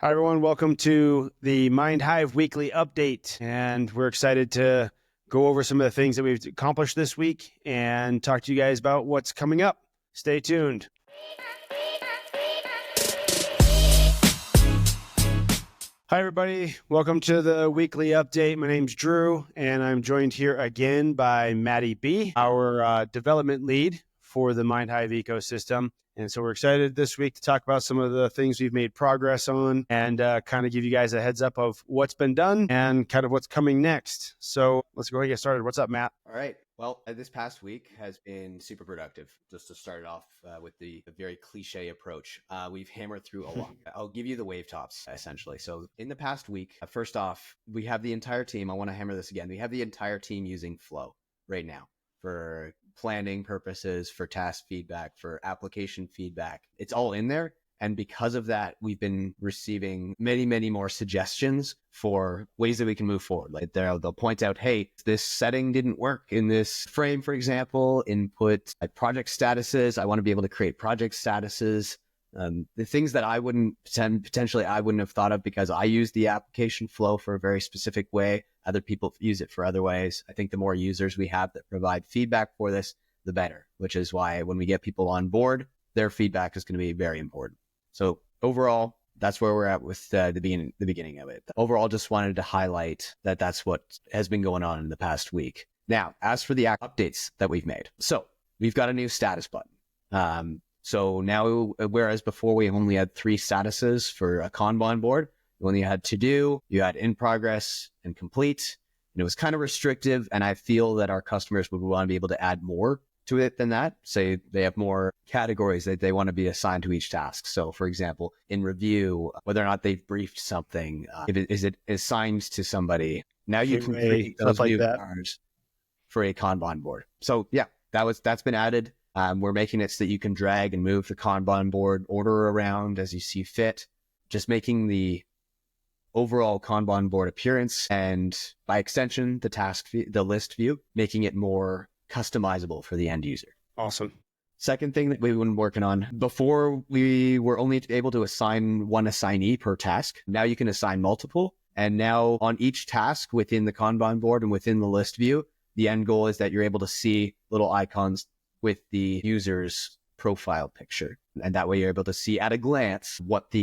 Hi, everyone. Welcome to the MindHyv weekly update. And we're excited to go over some of the things that we've accomplished this week and talk to you guys about what's coming up. Stay tuned. Hi, everybody. Welcome to the weekly update. My name's Drew, and I'm joined here again by Maddie B., our development lead for the MindHyv ecosystem. And so we're excited this week to talk about some of the things we've made progress on and kind of give you guys a heads up of what's been done and kind of what's coming next. So let's go ahead and get started. What's up, Matt? All right. Well, this past week has been super productive. Just to start it off with the very cliche approach, we've hammered through a lot. I'll give you the wave tops, essentially. So in the past week, first off, we have the entire team. I want to hammer this again. We have the entire team using Flow right now for planning purposes, for task feedback, for application feedback. It's all in there. And because of that, we've been receiving many, many more suggestions for ways that we can move forward. Like they'll point out, hey, this setting didn't work in this frame, for example, input project statuses. I want to be able to create project statuses. The things that I wouldn't have thought of because I use the application flow for a very specific way. Other people use it for other ways. I think the more users we have that provide feedback for this, the better, which is why when we get people on board, their feedback is going to be very important. So overall, that's where we're at with the beginning of it. Overall, just wanted to highlight that that's what has been going on in the past week. Now, as for the updates that we've made. So we've got a new status button. So now, whereas before we only had 3 statuses for a Kanban board, you only had to do, you had in progress and complete, and it was kind of restrictive. And I feel that our customers would want to be able to add more to it than that. Say they have more categories that they want to be assigned to each task. So for example, in review, whether or not they've briefed something, is it assigned to somebody? Now you can create those new cards for a Kanban board. So yeah, that's been added. We're making it so that you can drag and move the Kanban board order around as you see fit, just making the overall Kanban board appearance and by extension, the list view, making it more customizable for the end user. Awesome. Second thing that we've been working on, before we were only able to assign one assignee per task. Now you can assign multiple. And now on each task within the Kanban board and within the list view, the end goal is that you're able to see little icons with the user's profile picture. And that way you're able to see at a glance what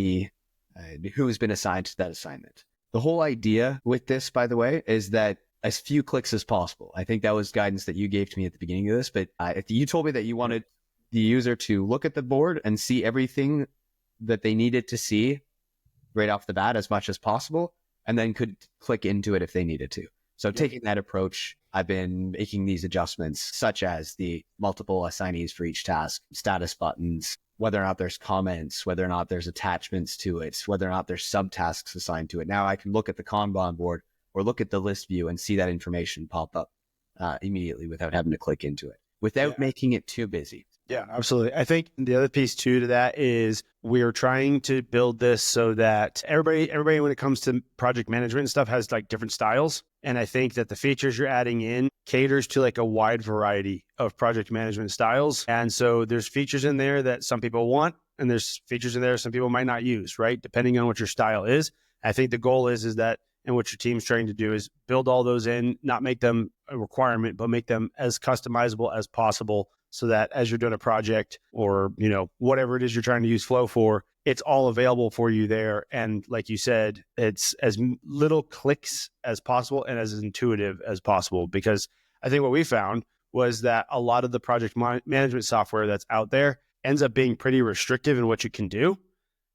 who's been assigned to that assignment. The whole idea with this, by the way, is that as few clicks as possible. I think that was guidance that you gave to me at the beginning of this, but if you told me that you wanted the user to look at the board and see everything that they needed to see right off the bat as much as possible, and then could click into it if they needed to. So taking that approach, I've been making these adjustments, such as the multiple assignees for each task, status buttons, whether or not there's comments, whether or not there's attachments to it, whether or not there's subtasks assigned to it. Now I can look at the Kanban board or look at the list view and see that information pop up immediately without having to click into it, without making it too busy. Yeah, absolutely. I think the other piece too to that is we're trying to build this so that everybody when it comes to project management and stuff has like different styles. And I think that the features you're adding in caters to like a wide variety of project management styles. And so there's features in there that some people want, and there's features in there some people might not use, right? Depending on what your style is. I think the goal is that, and what your team's trying to do is build all those in, not make them a requirement, but make them as customizable as possible so that as you're doing a project or, whatever it is you're trying to use Flow for, it's all available for you there. And like you said, it's as little clicks as possible and as intuitive as possible. Because I think what we found was that a lot of the project management software that's out there ends up being pretty restrictive in what you can do.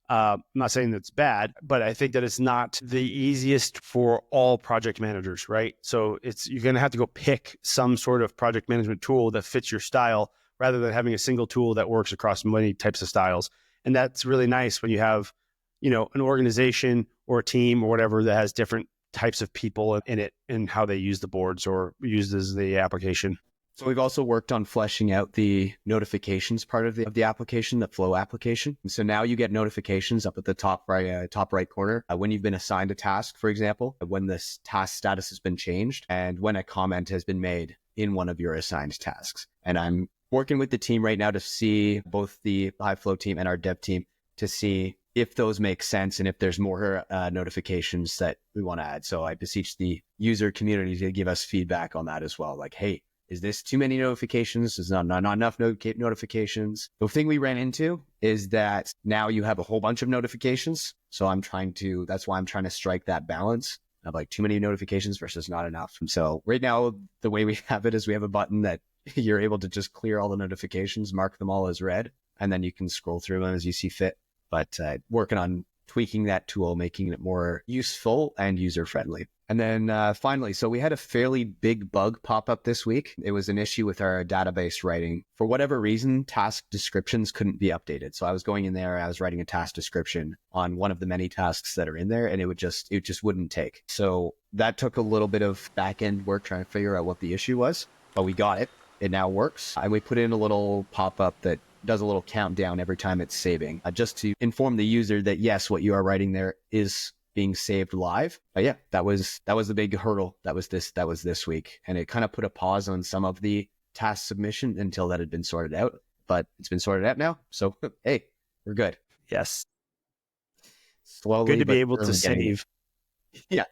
I'm not saying that's bad, but I think that it's not the easiest for all project managers, right? So you're going to have to go pick some sort of project management tool that fits your style rather than having a single tool that works across many types of styles. And that's really nice when you have, an organization or a team or whatever that has different types of people in it and how they use the boards or uses the application. So we've also worked on fleshing out the notifications part of the application, the Flow application. So now you get notifications up at the top right corner when you've been assigned a task, for example, when this task status has been changed and when a comment has been made in one of your assigned tasks. And I'm working with the team right now to see both the HyvFlow team and our dev team to see if those make sense and if there's more notifications that we want to add. So I beseech the user community to give us feedback on that as well. Like, hey, is this too many notifications? Is not enough notifications? The thing we ran into is that now you have a whole bunch of notifications. So that's why I'm trying to strike that balance of like too many notifications versus not enough. And so right now, the way we have it is we have a button that you're able to just clear all the notifications, mark them all as red, and then you can scroll through them as you see fit. But working on tweaking that tool, making it more useful and user-friendly. And then finally, so we had a fairly big bug pop up this week. It was an issue with our database writing. For whatever reason, task descriptions couldn't be updated. So I was going in there, I was writing a task description on one of the many tasks that are in there, and it just wouldn't take. So that took a little bit of back-end work trying to figure out what the issue was, but we got it. It now works. And we put in a little pop-up that does a little countdown every time it's saving, just to inform the user that yes, what you are writing there is being saved live. But yeah, that was the big hurdle. That was this week. And it kind of put a pause on some of the task submission until that had been sorted out. But it's been sorted out now. So hey, we're good. Yes. Slowly, good to be able to save. Yeah.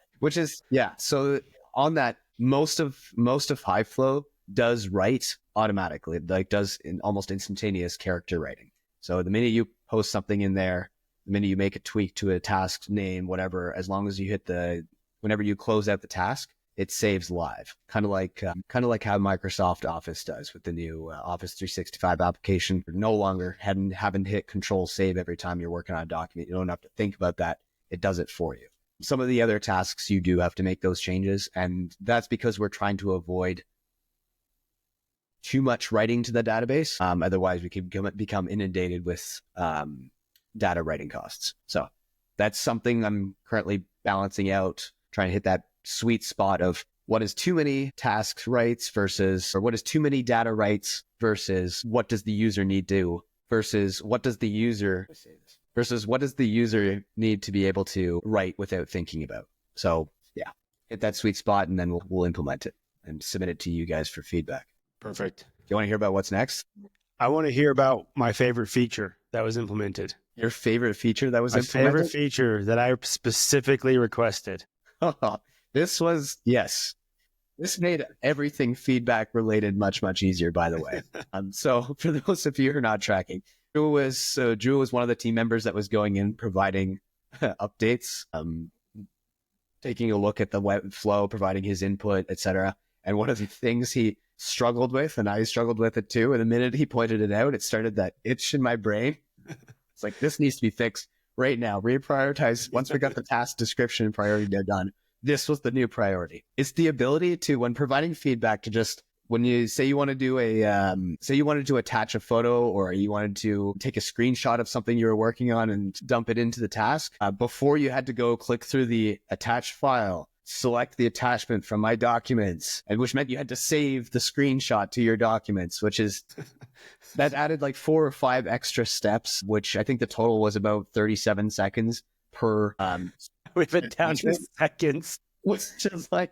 So on that, most of HyvFlow does write automatically, like does in almost instantaneous character writing. So the minute you post something in there, the minute you make a tweak to a task name, whatever, as long as you hit whenever you close out the task, it saves live. Kind of like how Microsoft Office does with the new Office 365 application. You're no longer having to hit Control Save every time you're working on a document. You don't have to think about that. It does it for you. Some of the other tasks you do have to make those changes, and that's because we're trying to avoid too much writing to the database. Otherwise, we could become inundated with data writing costs. So that's something I'm currently balancing out, trying to hit that sweet spot of what is too many tasks writes or what is too many data writes versus what does the user need to versus what does the user need to be able to write without thinking about. So yeah, hit that sweet spot and then we'll implement it and submit it to you guys for feedback. Perfect. Do you want to hear about what's next? I want to hear about my favorite feature that was implemented. Your favorite feature that was implemented? My favorite feature that I specifically requested. This made everything feedback related much, much easier, by the way. So for those of you who are not tracking, Drew was one of the team members that was going in, providing updates, taking a look at the web flow, providing his input, etc. And one of the things he struggled with, and I struggled with it too, and the minute he pointed it out, it started that itch in my brain. It's like, this needs to be fixed right now. Reprioritize. Once we got the task description and priority done, this was the new priority. It's the ability to, when providing feedback, to just, when you say you want to do attach a photo, or you wanted to take a screenshot of something you were working on and dump it into the task, before you had to go click through the attached file, select the attachment from my documents, and which meant you had to save the screenshot to your documents, which is, that added like 4 or 5 extra steps, which I think the total was about 37 seconds per. We've been down to seconds. Which is like,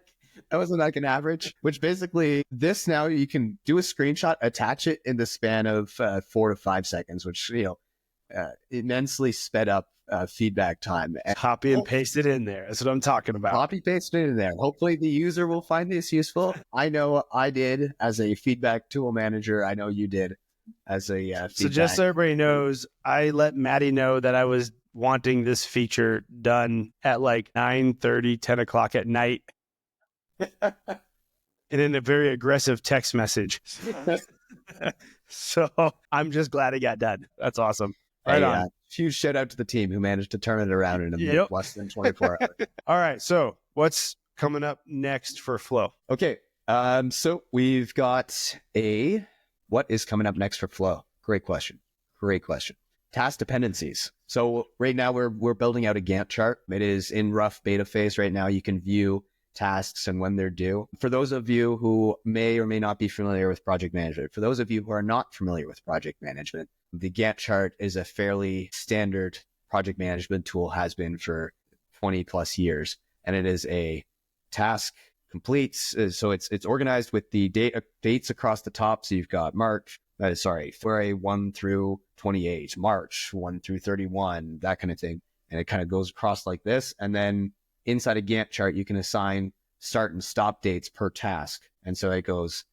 that wasn't like an average, which basically this now you can do a screenshot, attach it in the span of 4 to 5 seconds, which, immensely sped up feedback time. And copy and paste it in there. That's what I'm talking about. Copy paste it in there. Hopefully the user will find this useful. I know I did as a feedback tool manager. I know you did as a feedback. So just so everybody knows, I let Maddie know that I was wanting this feature done at like 9:30, 10 o'clock at night. And in a very aggressive text message. So I'm just glad it got done. That's awesome. Right on. Huge shout out to the team who managed to turn it around in less than 24 hours. All right. So what's coming up next for Flow? Okay. So we've got what is coming up next for Flow? Great question. Task dependencies. So right now we're building out a Gantt chart. It is in rough beta phase right now. You can view tasks and when they're due. For those of you who may or may not be familiar with project management, for those of you who are not familiar with project management, the Gantt chart is a fairly standard project management tool, has been for 20 plus years. And it is a task completes. So it's organized with the dates across the top. So you've got March, February 1 through 28, March 1 through 31, that kind of thing. And it kind of goes across like this. And then inside a Gantt chart, you can assign start and stop dates per task. And so it goes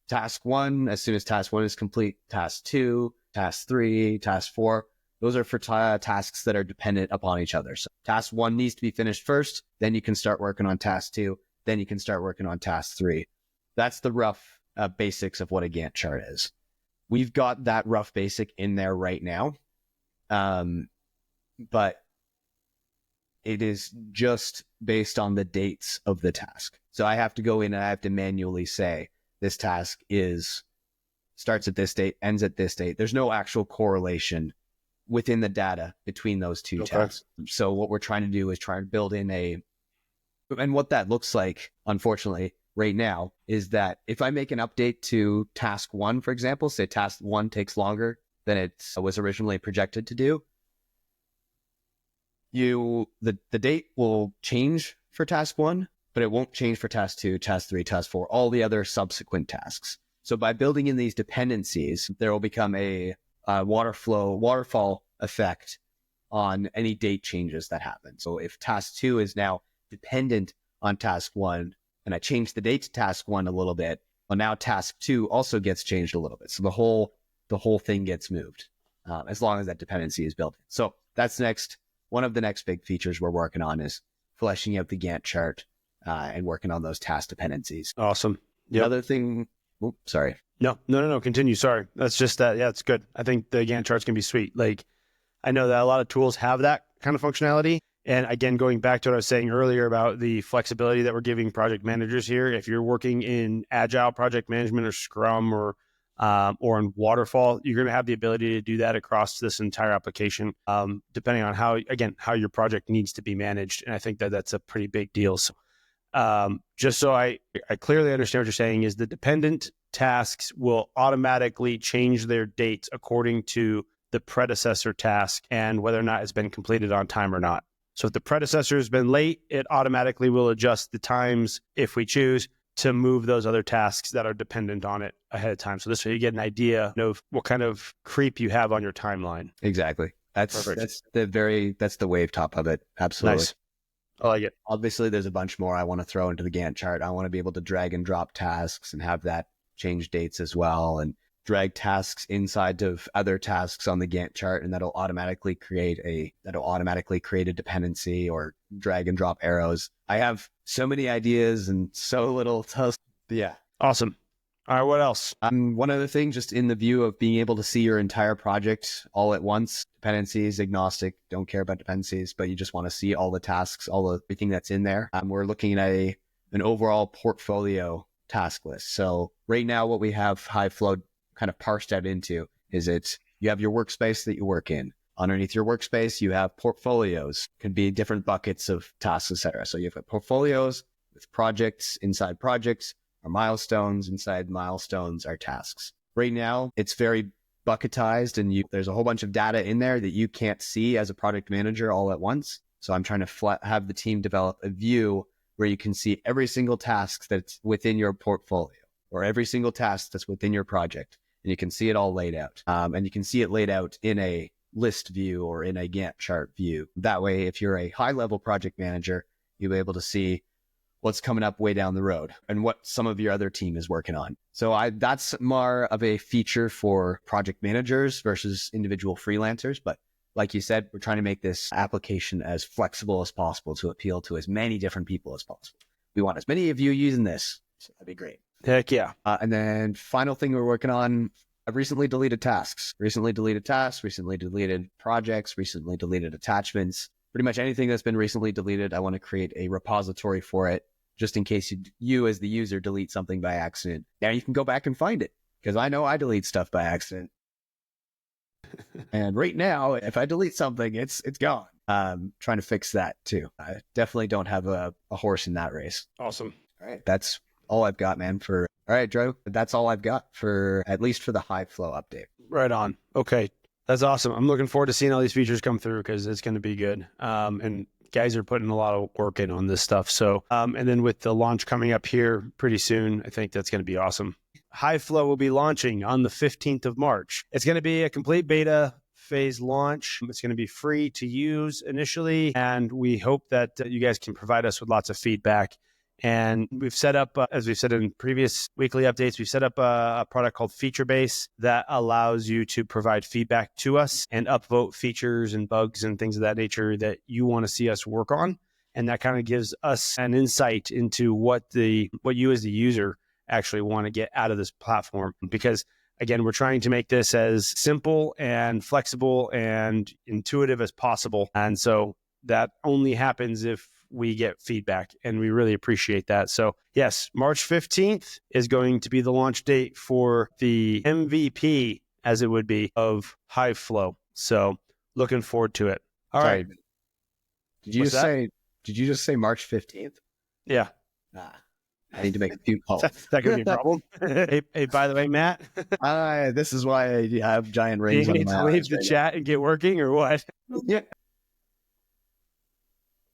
task 1, as soon as task 1 is complete, task 2, task 3, task 4. Those are for tasks that are dependent upon each other. So task 1 needs to be finished first, then you can start working on task 2, then you can start working on task 3. That's the rough basics of what a Gantt chart is. We've got that rough basic in there right now, but it is just based on the dates of the task. So I have to go in and I have to manually say this task starts at this date, ends at this date. There's no actual correlation within the data between those two tasks. So what we're trying to do is try to build in and what that looks like, unfortunately, right now, is that if I make an update to task 1, for example, say task 1 takes longer than it was originally projected to do, the date will change for task 1, but it won't change for task 2, task 3, task 4, all the other subsequent tasks. So by building in these dependencies, there will become a waterfall effect on any date changes that happen. So if task 2 is now dependent on task 1, and I change the date to task 1 a little bit, well, now task 2 also gets changed a little bit. So the whole thing gets moved, as long as that dependency is built in. So that's one of the next big features we're working on is fleshing out the Gantt chart and working on those task dependencies. Awesome. Yep. Another thing, sorry. No, continue. Sorry. That's just that. Yeah, it's good. I think the Gantt charts can be sweet. Like, I know that a lot of tools have that kind of functionality. And again, going back to what I was saying earlier about the flexibility that we're giving project managers here, if you're working in agile project management or Scrum or in Waterfall, you're going to have the ability to do that across this entire application, depending on how your project needs to be managed. And I think that that's a pretty big deal. So, just so I clearly understand what you're saying is the dependent tasks will automatically change their dates according to the predecessor task and whether or not it's been completed on time or not. So if the predecessor has been late, it automatically will adjust the times, if we choose, to move those other tasks that are dependent on it ahead of time. So this way you get an idea of what kind of creep you have on your timeline. Exactly. That's the wave top of it. Absolutely. Nice. I like it. Obviously, there's a bunch more I want to throw into the Gantt chart. I want to be able to drag and drop tasks and have that change dates as well, and drag tasks inside of other tasks on the Gantt chart, and that'll automatically create a dependency, or drag and drop arrows. I have so many ideas and so little to, yeah. Awesome. All right, what else? One other thing, just in the view of being able to see your entire project all at once, dependencies, agnostic, don't care about dependencies, but you just want to see all the tasks, everything that's in there. We're looking at an overall portfolio task list. So right now, what we have HyvFlow kind of parsed out into is you have your workspace that you work in. Underneath your workspace, you have portfolios, could be different buckets of tasks, etc. So you have portfolios with projects, inside projects are milestones, inside milestones are tasks. Right now, it's very bucketized, and there's a whole bunch of data in there that you can't see as a project manager all at once. So I'm trying to have the team develop a view where you can see every single task that's within your portfolio, or every single task that's within your project, and you can see it all laid out. And you can see it laid out in a list view or in a Gantt chart view. That way, if you're a high-level project manager, you'll be able to see what's coming up way down the road and what some of your other team is working on. So that's more of a feature for project managers versus individual freelancers. But like you said, we're trying to make this application as flexible as possible to appeal to as many different people as possible. We want as many of you using this. So that'd be great. Heck yeah. And then final thing we're working on, I've recently deleted tasks, recently deleted projects, recently deleted attachments. Pretty much anything that's been recently deleted, I want to create a repository for it, just in case you as the user delete something by accident. Now you can go back and find it, because I know I delete stuff by accident. And right now, if I delete something, it's gone. Trying to fix that too. I definitely don't have a horse in that race. Awesome. All right. That's all I've got, man. All right, Drew, that's all I've got at least for the HyvFlow update. Right on. Okay. That's awesome. I'm looking forward to seeing all these features come through, because it's going to be good. And guys are putting a lot of work in on this stuff. So, and then with the launch coming up here pretty soon, I think that's going to be awesome. HyvFlow will be launching on the 15th of March. It's going to be a complete beta phase launch. It's going to be free to use initially, and we hope that you guys can provide us with lots of feedback. And we've set up, as we've said in previous weekly updates, we've set up a product called FeatureBase that allows you to provide feedback to us and upvote features and bugs and things of that nature that you want to see us work on. And that kind of gives us an insight into what you as the user actually want to get out of this platform. Because again, we're trying to make this as simple and flexible and intuitive as possible. And so that only happens if we get feedback, and we really appreciate that. So yes, March 15th is going to be the launch date for the MVP, as it would be, of HyvFlow. So looking forward to it. All right. Did you just say March 15th? Yeah. I need to make a few calls. That could be a problem. Hey, by the way, Matt. This is why I have giant rings Do you on need my to leave eyes the right chat and get working, or what? Yeah.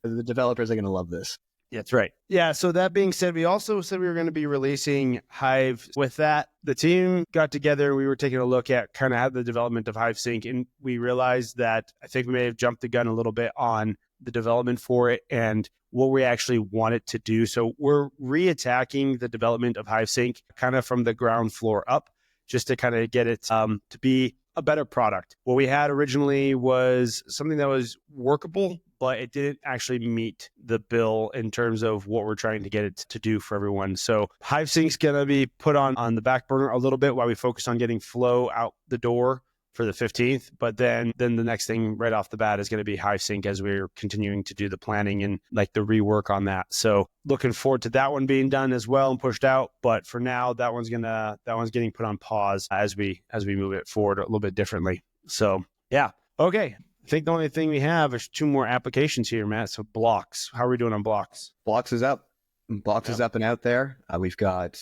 The developers are going to love this. That's right. Yeah. So that being said, we also said we were going to be releasing Hive. With that, the team got together. We were taking a look at kind of how the development of HyvSync, and we realized that I think we may have jumped the gun a little bit on the development for it and what we actually want it to do. So we're reattacking the development of HyvSync kind of from the ground floor up, just to kind of get it to be a better product. What we had originally was something that was workable, but it didn't actually meet the bill in terms of what we're trying to get it to do for everyone. So HyvSync's going to be put on the back burner a little bit while we focus on getting Flow out the door for the 15th. But then the next thing right off the bat is going to be HyvSync as we're continuing to do the planning and like the rework on that. So looking forward to that one being done as well and pushed out. But for now, that one's getting put on pause as we move it forward a little bit differently. So yeah. Okay. I think the only thing we have is 2 more applications here, Matt. So blocks. How are we doing on blocks? Blocks is up. Blocks is up and out there. We've got,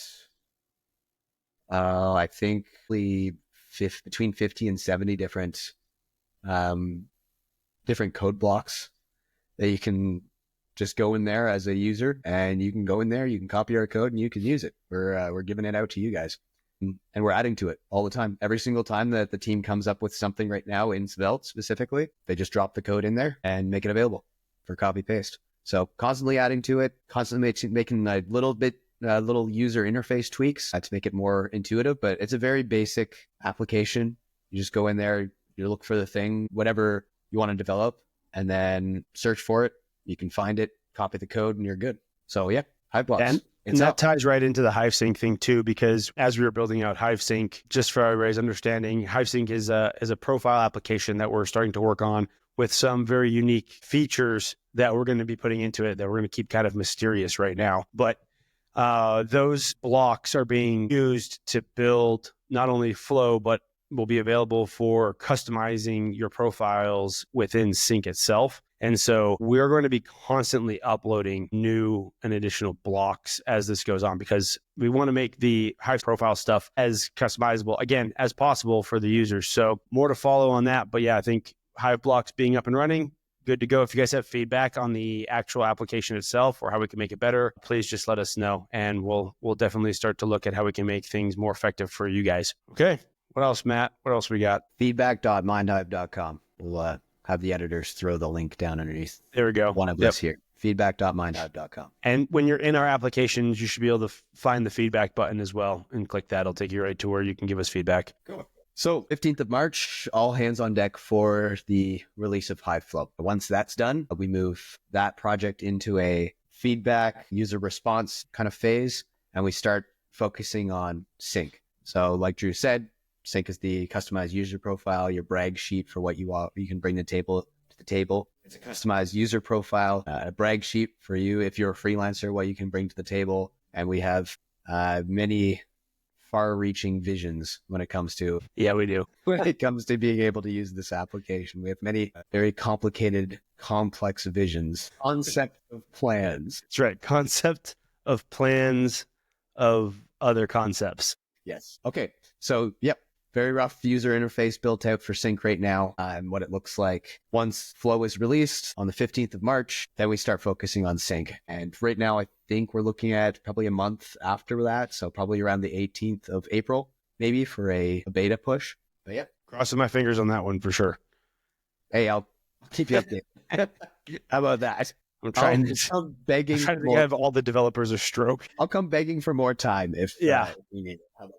I think, between 50 and 70 different code blocks that you can just go in there as a user, and you can go in there, you can copy our code, and you can use it. We're giving it out to you guys, and we're adding to it all the time. Every single time that the team comes up with something right now in Svelte specifically, they just drop the code in there and make it available for copy paste. So constantly adding to it, constantly making a little user interface tweaks to make it more intuitive, but it's a very basic application. You just go in there, you look for the thing, whatever you want to develop, and then search for it. You can find it, copy the code, and you're good. So yeah, HyvBlox. And that ties right into the HyvSync thing too, because as we were building out HyvSync, just for everybody's understanding, HyvSync is a profile application that we're starting to work on with some very unique features that we're going to be putting into it that we're going to keep kind of mysterious right now. But those blocks are being used to build not only Flow, but will be available for customizing your profiles within Sync itself. And so we're going to be constantly uploading new and additional blocks as this goes on, because we want to make the Hive profile stuff as customizable, again, as possible for the users. So more to follow on that. But yeah, I think HyvBlox being up and running, good to go. If you guys have feedback on the actual application itself or how we can make it better, please just let us know. And we'll definitely start to look at how we can make things more effective for you guys. Okay. What else, Matt? What else we got? Feedback.mindhive.com. We'll have the editors throw the link down underneath. There we go. One of us here. Feedback.mindhive.com. And when you're in our applications, you should be able to find the feedback button as well and click that. It'll take you right to where you can give us feedback. Cool. So 15th of March, all hands on deck for the release of HyvFlow. Once that's done, we move that project into a feedback, user response kind of phase, and we start focusing on Sync. So like Drew said, Sync is the customized user profile, your brag sheet for what you want. You can bring to the table. It's a customized user profile, a brag sheet for you if you're a freelancer, what you can bring to the table. And we have many far-reaching visions when it comes to when it comes to being able to use this application. We have many very complicated, complex visions, concept of plans. That's right. Concept of plans of other concepts. Yes. Okay. So, yep. very rough user interface built out for sync right now. And what it looks like once Flow is released on the 15th of March, then we start focusing on sync. And right now, I think we're looking at probably a month after that. So probably around the 18th of April, maybe for a beta push. But yeah, Crossing my fingers on that one for sure. hey, I'll keep you updated. How about that? I'm trying to I'm begging. think of all the developers a stroke. I'll come begging for more time if we need it. How about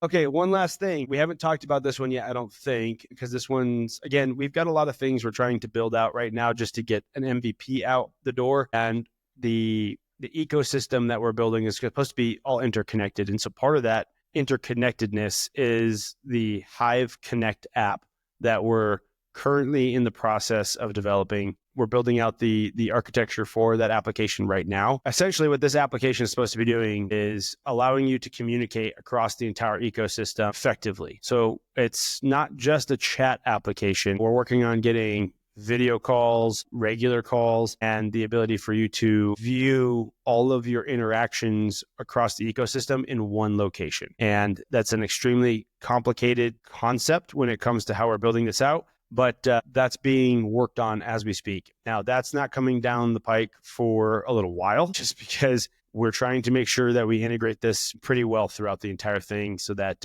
Okay, one last thing. We haven't talked about this one yet, I don't think, because this one's, again, we've got a lot of things we're trying to build out right now just to get an MVP out the door. And the ecosystem that we're building is supposed to be all interconnected. And so part of that interconnectedness is the HyvConnect app that we're currently in the process of developing. We're building out the architecture for that application right now. Essentially, what this application is supposed to be doing is allowing you to communicate across the entire ecosystem effectively. So it's not just a chat application. We're working on getting video calls, regular calls, and the ability for you to view all of your interactions across the ecosystem in one location. And that's an extremely complicated concept when it comes to how we're building this out. But that's being worked on as we speak. Now, that's not coming down the pike for a little while, just because we're trying to make sure that we integrate this pretty well throughout the entire thing so that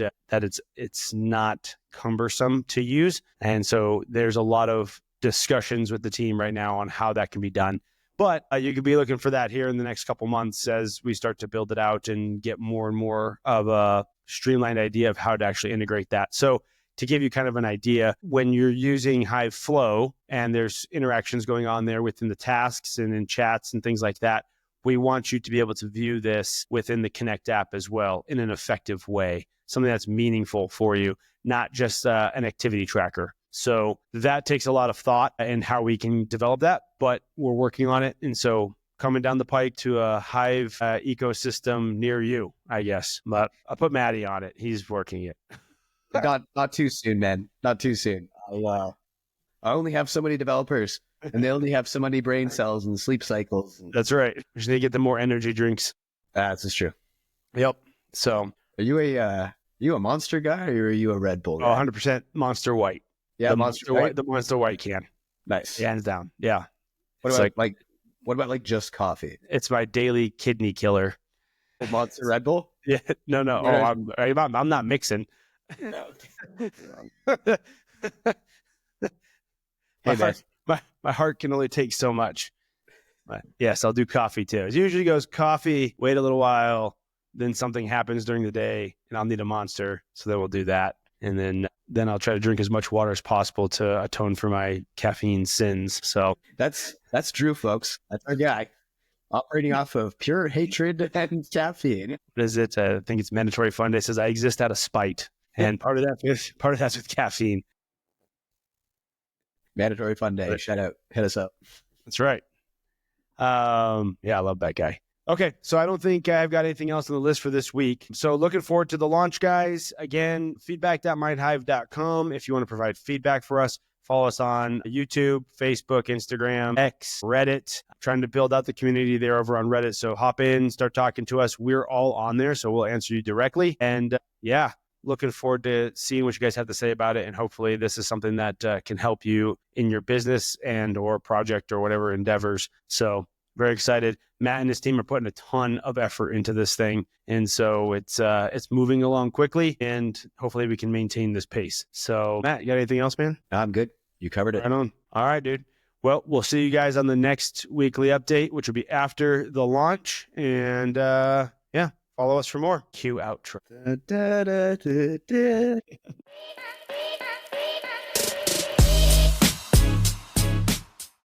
it's not cumbersome to use. And so there's a lot of discussions with the team right now on how that can be done. But you could be looking for that here in the next couple months as we start to build it out and get more and more of a streamlined idea of how to actually integrate that. So to give you kind of an idea, when you're using HyvFlow and there's interactions going on there within the tasks and in chats and things like that, we want you to be able to view this within the Connect app as well in an effective way, something that's meaningful for you, not just an activity tracker. So that takes a lot of thought in how we can develop that, but we're working on it. And so coming down the pike to a Hive ecosystem near you, I guess. But I'll put Maddie on it. He's working it. Not too soon, man. Not too soon. I only have so many developers, and they only have so many brain cells and sleep cycles. That's right. We just need to get them more energy drinks. That's true. Yep. So, are you a Monster guy or are you a Red Bull guy? 100% Monster White. Yeah, the Monster White. The Monster White can. Nice. Hands down. Yeah. What about just coffee? It's my daily kidney killer. Monster Red Bull? Yeah. No. Oh, I'm not mixing. My heart can only take so much. But yes, I'll do coffee too. It usually goes coffee, wait a little while, then something happens during the day and I'll need a Monster. So then we'll do that. And then I'll try to drink as much water as possible to atone for my caffeine sins. So that's Drew, folks. That's our guy. Operating off of pure hatred and caffeine. What is it? I think it's Mandatory Fun Day. It says I exist out of spite. And part of that's with caffeine. Mandatory Fun Day. Right. Shout out. Hit us up. That's right. Yeah, I love that guy. Okay, so I don't think I've got anything else on the list for this week. So looking forward to the launch, guys. Again, feedback.mindhive.com. If you want to provide feedback for us, follow us on YouTube, Facebook, Instagram, X, Reddit. I'm trying to build out the community there over on Reddit. So hop in, start talking to us. We're all on there, so we'll answer you directly. And yeah, looking forward to seeing what you guys have to say about it. And hopefully this is something that can help you in your business and or project or whatever endeavors. So very excited. Matt and his team are putting a ton of effort into this thing. And so it's moving along quickly and hopefully we can maintain this pace. So Matt, you got anything else, man? I'm good. You covered it. Right on. All right, dude. Well, we'll see you guys on the next weekly update, which will be after the launch. And yeah, follow us for more. Cue outro.